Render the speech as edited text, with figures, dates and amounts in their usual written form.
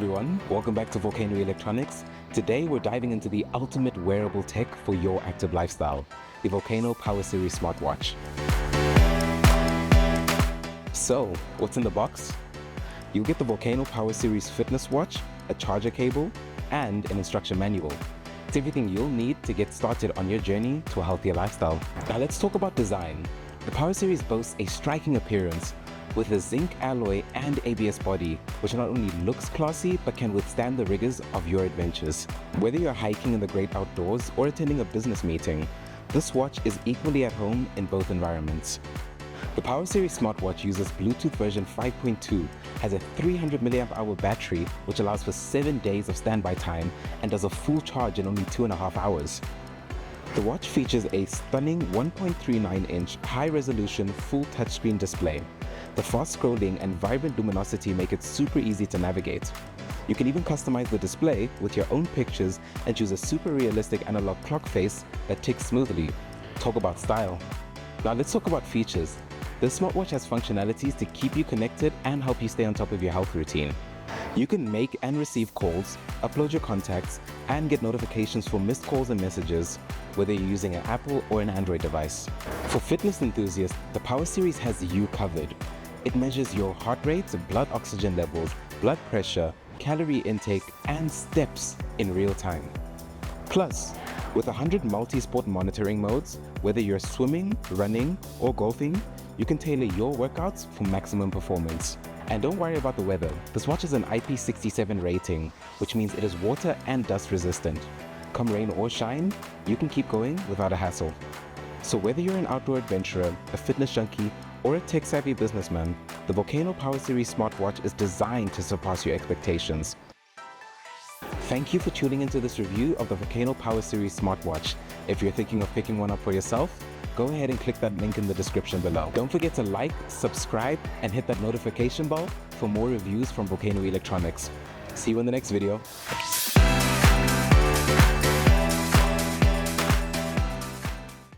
everyone, welcome back to Volkano Electronics. Today we're diving into the ultimate wearable tech for your active lifestyle, the Volkano Power Series smartwatch. So, what's in the box? You'll get the Volkano Power Series fitness watch, a charger cable, and an instruction manual. It's everything you'll need to get started on your journey to a healthier lifestyle. Now let's talk about design. The Power Series boasts a striking appearance with a Zinc Alloy and ABS body, which not only looks classy but can withstand the rigors of your adventures. Whether you're hiking in the great outdoors or attending a business meeting, this watch is equally at home in both environments. The Power Series smartwatch uses Bluetooth version 5.2, has a 300 mAh battery which allows for 7 days of standby time and does a full charge in only 2.5 hours. The watch features a stunning 1.39-inch high-resolution full touchscreen display. The fast scrolling and vibrant luminosity make it super easy to navigate. You can even customize the display with your own pictures and choose a super realistic analog clock face that ticks smoothly. Talk about style. Now let's talk about features. This smartwatch has functionalities to keep you connected and help you stay on top of your health routine. You can make and receive calls, upload your contacts, and get notifications for missed calls and messages, whether you're using an Apple or an Android device. For fitness enthusiasts, the Power Series has you covered. It measures your heart rate, blood oxygen levels, blood pressure, calorie intake, and steps in real time. Plus, with 100 multi-sport monitoring modes, whether you're swimming, running, or golfing, you can tailor your workouts for maximum performance. And don't worry about the weather. This watch is an IP67 rating, which means it is water and dust resistant. Come rain or shine, you can keep going without a hassle. So whether you're an outdoor adventurer, a fitness junkie, or a tech-savvy businessman, the Volkano Power Series smartwatch is designed to surpass your expectations. Thank you for tuning into this review of the Volkano Power Series smartwatch. If you're thinking of picking one up for yourself, go ahead and click that link in the description below. Don't forget to like, subscribe, and hit that notification bell for more reviews from Volkano Electronics. See you in the next video.